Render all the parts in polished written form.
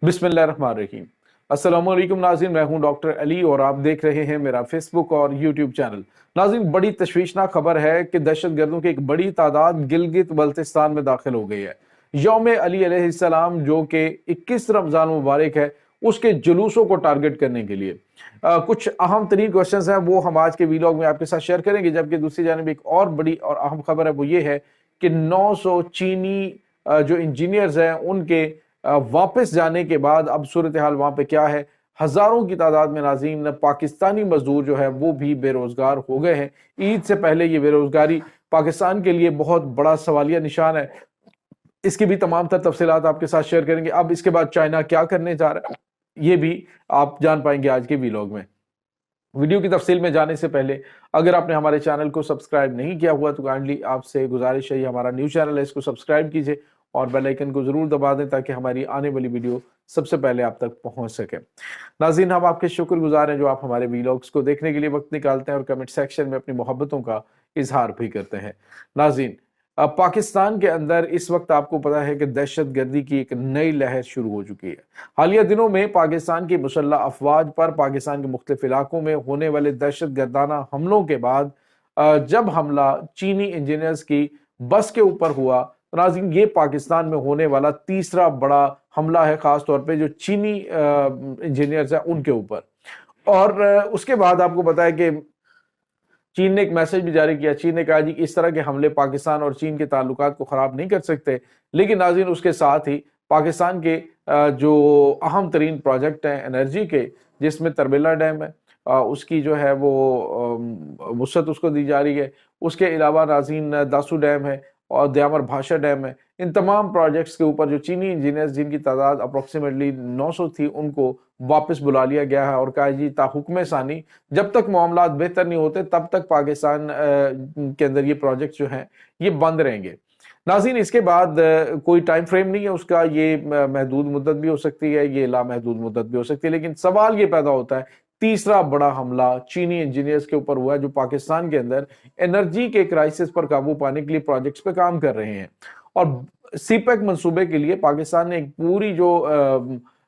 बिस्मिल्लाहिर्रहमानिर्रहीम। अस्सलामुअलैकुम नाज़रीन, मैं हूं डॉक्टर अली और आप देख रहे हैं मेरा फेसबुक और यूट्यूब चैनल। नाज़रीन, बड़ी तशवीशनाक खबर है कि दहशतगर्दों की एक बड़ी तादाद गिलगित बल्तिस्तान में दाखिल हो गई है। यौम अली अलैहिस्सलाम जो कि 21 रमज़ान मुबारक है, उसके जुलूसों को टारगेट करने के लिए कुछ अहम तरीन क्वेश्चन हैं, वो हम आज के वीलॉग में आपके साथ शेयर करेंगे। जबकि दूसरी जानिब एक और बड़ी और अहम खबर है, वो ये है कि 900 चीनी जो इंजीनियर्स हैं उनके वापस जाने के बाद अब सूरत हाल वहां पे क्या है। हजारों की तादाद में नाज़रीन पाकिस्तानी मजदूर जो है वो भी बेरोजगार हो गए हैं। ईद से पहले ये बेरोजगारी पाकिस्तान के लिए बहुत बड़ा सवालिया निशान है। इसकी भी तमाम तर तफसीलात आपके साथ शेयर करेंगे। अब इसके बाद चाइना क्या करने जा रहा है, ये भी आप जान पाएंगे आज के वीलॉग में। वीडियो की तफसील में जाने से पहले अगर आपने हमारे चैनल को सब्सक्राइब नहीं किया हुआ तो काइंडली आपसे गुजारिश है, हमारा न्यू चैनल है, इसको सब्सक्राइब कीजिए और बेल आइकन को जरूर दबा दें ताकि हमारी आने वाली वीडियो सबसे पहले आप तक पहुंच सके। नाज़रीन, हम आपके शुक्रगुजार हैं जो आप हमारे वीलॉग्स को देखने के लिए वक्त निकालते हैं और कमेंट सेक्शन में अपनी मोहब्बतों का इजहार भी करते हैं। नाज़रीन, अब पाकिस्तान के अंदर इस वक्त आपको पता है कि दहशत गर्दी की एक नई लहर शुरू हो चुकी है। हालिया दिनों में पाकिस्तान की मुसल्लह अफवाज पर पाकिस्तान के मुख्तलिफ इलाकों में होने वाले दहशत गर्दाना हमलों के बाद जब हमला चीनी इंजीनियर्स की बस के ऊपर हुआ, तो नाज़रीन ये पाकिस्तान में होने वाला तीसरा बड़ा हमला है, खास तौर पे जो चीनी इंजीनियर्स हैं उनके ऊपर। और उसके बाद आपको पता है कि चीन ने एक मैसेज भी जारी किया। चीन ने कहा जी इस तरह के हमले पाकिस्तान और चीन के ताल्लुकात को खराब नहीं कर सकते। लेकिन नाज़रीन उसके साथ ही पाकिस्तान के जो अहम तरीन प्रोजेक्ट हैं एनर्जी के, जिसमें तरबेला डैम है, उसकी जो है वो वुसअत उसको दी जा रही है। उसके अलावा नाज़रीन दासू डैम है और दयामर भाषा डैम है। इन तमाम प्रोजेक्ट्स के ऊपर जो चीनी इंजीनियर्स जिनकी तादाद अप्रोक्सीमेटली 900 थी उनको वापस बुला लिया गया है और कहा जी ताहुक्म सानी जब तक मामलात बेहतर नहीं होते तब तक पाकिस्तान के अंदर ये प्रोजेक्ट जो हैं ये बंद रहेंगे। नाज़रीन, इसके बाद कोई टाइम फ्रेम नहीं है उसका, ये महदूद मुद्दत भी हो सकती है, ये लामहदूद मुद्दत भी हो सकती है। लेकिन सवाल ये पैदा होता है, तीसरा बड़ा हमला चीनी इंजीनियर्स के ऊपर हुआ है जो पाकिस्तान के अंदर एनर्जी के क्राइसिस पर काबू पाने के लिए प्रोजेक्ट्स पे काम कर रहे हैं। और सीपेक मंसूबे के लिए पाकिस्तान ने एक पूरी जो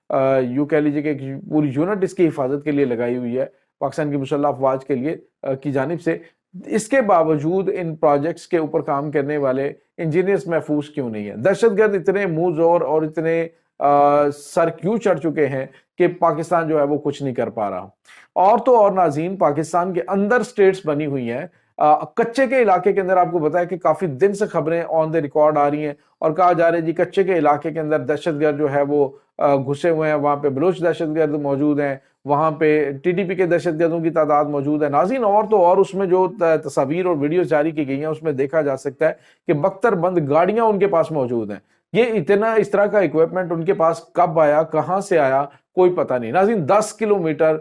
यूं कह लीजिए कि एक पूरी यूनिट इसकी हिफाजत के लिए लगाई हुई है पाकिस्तान की मुसल्लह अफवाज के लिए की जानिब से। इसके बावजूद इन प्रोजेक्ट्स के ऊपर काम करने वाले इंजीनियर्स महफूज क्यों नहीं है? दहशतगर्द इतने मुंह जोर और इतने सर क्यों चढ़ चुके हैं कि पाकिस्तान जो है वो कुछ नहीं कर पा रहा? और तो और नाज़रीन, पाकिस्तान के अंदर स्टेट्स बनी हुई हैं, कच्चे के इलाके के अंदर आपको पता है कि काफी दिन से खबरें ऑन द रिकॉर्ड आ रही हैं और कहा जा रहा है जी कच्चे के इलाके के अंदर दहशतगर्द जो है वो घुसे हुए हैं, वहां पे बलूच दहशतगर्द मौजूद हैं, वहां पे टीटीपी के दहशतगर्दों की तादाद मौजूद है। नाज़रीन, और तो और उसमें जो तस्वीर और वीडियो जारी की गई हैं उसमें देखा जा सकता है कि बख्तर बंद गाड़ियां उनके पास मौजूद हैं। ये इतना इस तरह का इक्विपमेंट उनके पास कब आया, कहां से आया, कोई पता नहीं। नाज़रीन, 10 किलोमीटर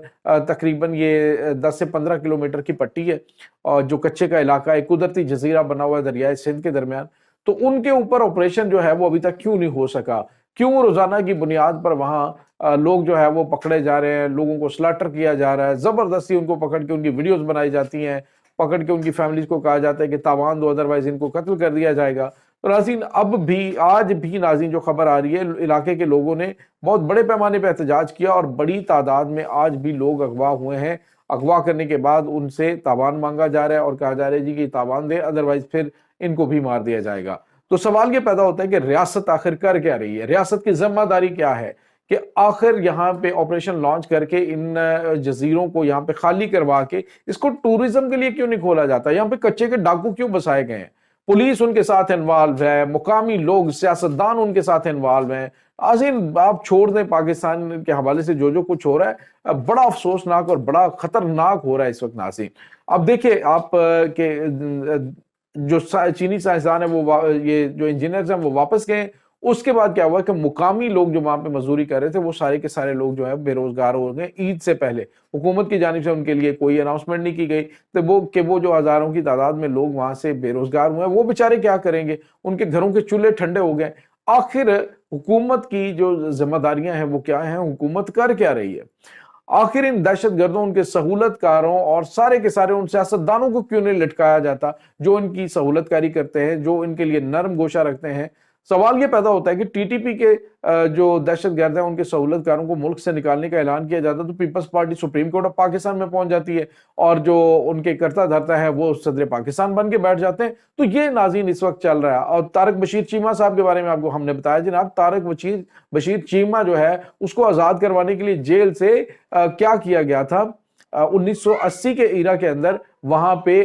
तकरीबन ये 10 से 15 किलोमीटर की पट्टी है और जो कच्चे का इलाका है, कुदरती जजीरा बना हुआ है दरियाए सिंध के दरमियान। तो उनके ऊपर ऑपरेशन जो है वो अभी तक क्यों नहीं हो सका? क्यों रोजाना की बुनियाद पर वहां लोग जो है वो पकड़े जा रहे हैं, लोगों को स्लॉटर किया जा रहा है, जबरदस्ती उनको पकड़ के उनकी वीडियोस बनाई जाती हैं, पकड़ के उनकी फैमिलीज को कहा जाता है कि तावान दो अदरवाइज इनको कत्ल कर दिया जाएगा। तो नाज़रीन, अब भी आज भी नाज़रीन जो खबर आ रही है, इलाके के लोगों ने बहुत बड़े पैमाने पर एहतजाज किया और बड़ी तादाद में आज भी लोग अगवा हुए हैं। अगवा करने के बाद उनसे तावान मांगा जा रहा है और कहा जा रहा है जी कि तावान दे, अदरवाइज फिर इनको भी मार दिया जाएगा। तो सवाल ये पैदा होता है कि रियासत आखिर कर क्या रही है? रियासत की जिम्मेदारी क्या है कि आखिर यहाँ पे ऑपरेशन लॉन्च करके इन जजीरों को यहाँ पे खाली करवा के इसको टूरिज्म के लिए क्यों नहीं खोला जाता? यहाँ पे कच्चे के डाकू क्यों बसाए गए हैं? पुलिस उनके साथ इन्वॉल्व है, मुकामी लोग सियासतदान उनके साथ इन्वॉल्व हैं। आज़ीन, आप छोड़ दें पाकिस्तान के हवाले से जो जो कुछ हो रहा है, बड़ा अफसोसनाक और बड़ा खतरनाक हो रहा है इस वक्त। नाज़रीन, अब देखिए आप के जो चीनी साइंसदान है वो ये जो इंजीनियर्स हैं वो वापस गए। उसके बाद क्या हुआ कि मुकामी लोग जो वहां पे मजदूरी कर रहे थे वो सारे के सारे लोग जो है बेरोजगार हो गए ईद से पहले। हुकूमत की जानिब से उनके लिए कोई अनाउंसमेंट नहीं की गई, तो वो जो हजारों की तादाद में लोग वहां से बेरोजगार हुए, वो बेचारे क्या करेंगे? उनके घरों के चूल्हे ठंडे हो गए। आखिर हुकूमत की जो जिम्मेदारियां हैं वो क्या हैं? हुकूमत कर क्या रही है? आखिर इन दहशतगर्दों, उनके सहूलतकारों और सारे के सारे उन सियासतदानों को क्यों नहीं लटकाया जाता जो इनकी सहूलतकारी करते हैं, जो इनके लिए नरम गोशा रखते हैं? सवाल ये पैदा होता है कि टीटीपी के जो दहशत गर्द हैं उनके सहूलतकारों को मुल्क से निकालने का ऐलान किया जाता है तो Peoples Party Supreme Court of Pakistan में पहुंच जाती है और जो उनके करता धरता है वो सदर पाकिस्तान बन के बैठ जाते हैं। तो ये नाज़रीन इस वक्त चल रहा है। और तारिक बशीर चीमा साहब के बारे में आपको हमने बताया जनाब, तारिक बशीर चीमा जो है उसको आज़ाद करवाने के लिए जेल से क्या किया गया था 1980 के ईरा के अंदर, वहां पे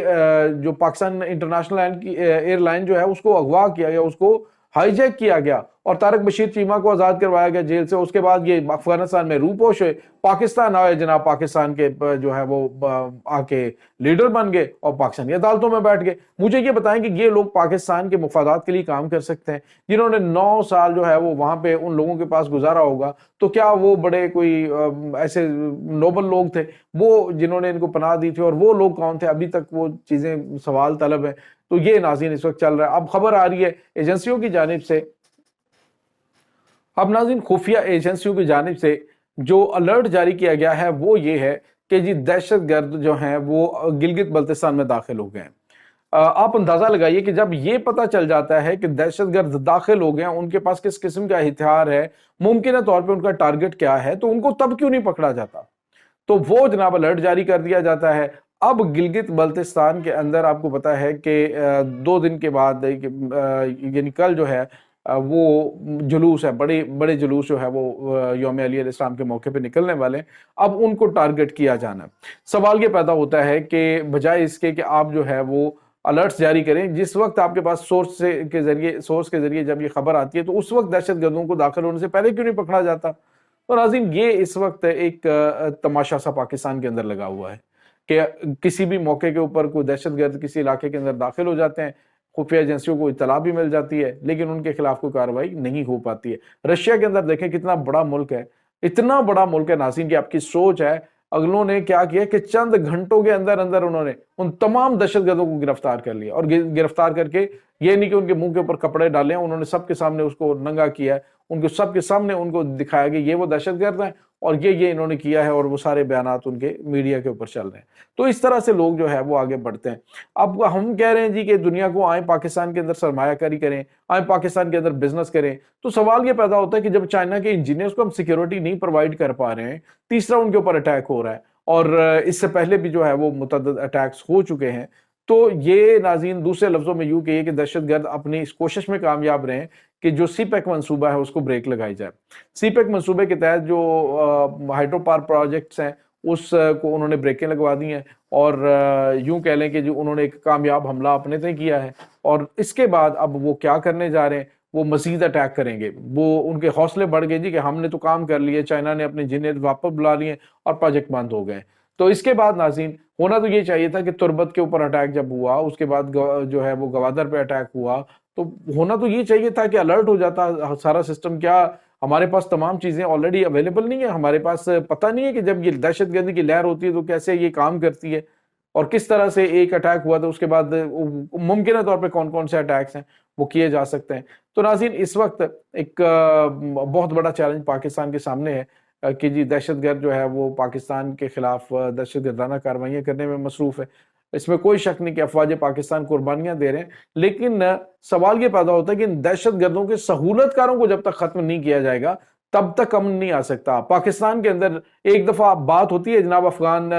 जो पाकिस्तान इंटरनेशनल एयरलाइन जो है उसको अगवा किया गया, उसको हाईजैक किया गया और तारिक बशीर चीमा को आजाद करवाया गया जेल से। उसके बाद ये अफगानिस्तान में रूपोश हुए, पाकिस्तान आए जनाब, पाकिस्तान के जो है वो आके लीडर बन गए और पाकिस्तान की अदालतों में बैठ गए। मुझे ये बताएं कि ये लोग पाकिस्तान के मुफादात के लिए काम कर सकते हैं? जिन्होंने 9 साल जो है वो वहां पे उन लोगों के पास गुजारा होगा, तो क्या वो बड़े कोई ऐसे नोबल लोग थे वो जिन्होंने इनको पनाह दी थी? और वो लोग कौन थे? अभी तक वो चीजें सवाल तलब है। तो ये नाज़रीन इस वक्त चल रहा है। अब खबर आ रही है एजेंसियों की जानिब से, अब नाज़रीन खुफिया एजेंसियों की जानिब से जो अलर्ट जारी किया गया है वो ये है कि जी दहशतगर्द जो हैं वो गिलगित बल्तिस्तान में दाखिल हो गए हैं। आप अंदाजा लगाइए कि जब ये पता चल जाता है कि दहशतगर्द दाखिल हो गए हैं, उनके पास किस किस्म का हथियार है, मुमकिन तौर पे उनका टारगेट क्या है, तो उनको तब क्यों नहीं पकड़ा जाता? तो वो जनाब अलर्ट जारी कर दिया जाता है। अब गिलगित बल्तिस्तान के अंदर आपको पता है कि 2 दिन के बाद यानी कल जो है वो जुलूस है, बड़े बड़े जुलूस जो है वो यौम अली अलैहिस्सलाम के मौके पे निकलने वाले हैं। अब उनको टारगेट किया जाना, सवाल ये पैदा होता है कि बजाय इसके कि आप जो है वो अलर्ट्स जारी करें, जिस वक्त आपके पास सोर्स के जरिए जब ये खबर आती है तो उस वक्त दहशतगर्दों को दाखिल होने से पहले क्यों नहीं पकड़ा जाता? तो नाज़रीन ये इस वक्त एक तमाशा सा पाकिस्तान के अंदर लगा हुआ है कि किसी भी मौके के ऊपर कोई दहशतगर्द किसी इलाके के अंदर दाखिल हो जाते हैं, खुफिया एजेंसियों को इत्तला भी मिल जाती है, लेकिन उनके खिलाफ कोई कार्रवाई नहीं हो पाती है। रशिया के अंदर देखें कितना बड़ा मुल्क है, इतना बड़ा मुल्क है नाज़रीन की आपकी सोच है। अगलों ने क्या किया कि चंद घंटों के अंदर अंदर उन्होंने उन तमाम दहशतगर्दों को गिरफ्तार कर लिया और गिरफ्तार करके ये नहीं कि उनके मुंह के ऊपर कपड़े डाले हैं, उन्होंने सबके सामने उसको नंगा किया है, उनको सबके सामने उनको दिखाया कि ये वो दहशतगर्द हैं और ये इन्होंने किया है, और वो सारे बयानात उनके मीडिया के ऊपर चल रहे हैं। तो इस तरह से लोग जो है वो आगे बढ़ते हैं। अब हम कह रहे हैं जी कि दुनिया को आए पाकिस्तान के अंदर सरमायाकारी करें, आए पाकिस्तान के अंदर बिजनेस करें, तो सवाल ये पैदा होता है कि जब चाइना के इंजीनियर्स को हम सिक्योरिटी नहीं प्रोवाइड कर पा रहे हैं, तीसरा उनके ऊपर अटैक हो रहा है और इससे पहले भी जो है वो मुतअद्दिद अटैक्स हो चुके हैं। तो ये नाज़रीन दूसरे लफ्जों में यूं कहिए कि दहशतगर्द अपनी इस कोशिश में कामयाब रहे कि जो सीपैक मंसूबा है उसको ब्रेक लगाई जाए। सीपैक मंसूबे के तहत जो हाइड्रो पावर प्रोजेक्ट्स हैं उसको उन्होंने ब्रेकें लगवा दी हैं और यूं कह लें कि जो उन्होंने एक कामयाब हमला अपने तय किया है और इसके बाद अब वो क्या करने जा रहे हैं, वो मजीद अटैक करेंगे। वो उनके हौसले बढ़ गए जी कि हमने तो काम कर लिए, चाइना ने अपने इंजीनियर वापस बुला लिए और प्रोजेक्ट बंद हो गए। तो इसके बाद नाज़रीन होना तो ये चाहिए था कि तुर्बत के ऊपर अटैक जब हुआ, उसके बाद जो है वो गवादर पे अटैक हुआ, तो होना तो ये चाहिए था कि अलर्ट हो जाता सारा सिस्टम। क्या हमारे पास तमाम चीजें ऑलरेडी अवेलेबल नहीं है? हमारे पास पता नहीं है कि जब ये दहशतगर्दी की लहर होती है तो कैसे ये काम करती है और किस तरह से एक अटैक हुआ तो उसके बाद मुमकिन तौर पे कौन कौन से अटैक्स हैं वो किए जा सकते हैं। तो नाज़रीन इस वक्त एक बहुत बड़ा चैलेंज पाकिस्तान के सामने है कि जी दहशतगर्द जो है वो पाकिस्तान के खिलाफ दहशतगर्दाना कार्रवाइयाँ करने में मसरूफ है। इसमें कोई शक नहीं कि अफवाज पाकिस्तान कुर्बानियां दे रहे हैं, लेकिन सवाल ये पैदा होता है कि इन दहशतगर्दों के सहूलतकारों को जब तक खत्म नहीं किया जाएगा तब तक अमन नहीं आ सकता। पाकिस्तान के अंदर एक दफा बात होती है जनाब अफगान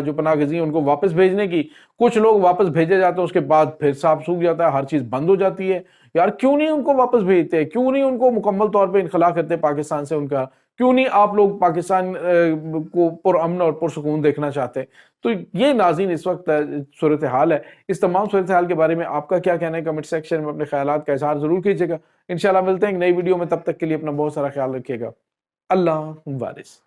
जो पनाहगज़ीं उनको वापस भेजने की, कुछ लोग वापस भेजे जाते हैं, उसके बाद फिर साफ सूख जाता है, हर चीज बंद हो जाती है। यार क्यों नहीं उनको वापस भेजते, क्यों नहीं उनको मुकम्मल तौर पर इनखला करते पाकिस्तान से उनका, क्यों नहीं आप लोग पाकिस्तान को पुरअमन और पुरसुकून देखना चाहते? तो ये नाज़रीन इस वक्त सूरत हाल है। इस तमाम सूरत हाल के बारे में आपका क्या कहना है? कमेंट सेक्शन में अपने ख्यालात का इजहार जरूर कीजिएगा। इंशाल्लाह मिलते हैं एक नई वीडियो में, तब तक के लिए अपना बहुत सारा ख्याल रखिएगा। अल्लाह वारिस।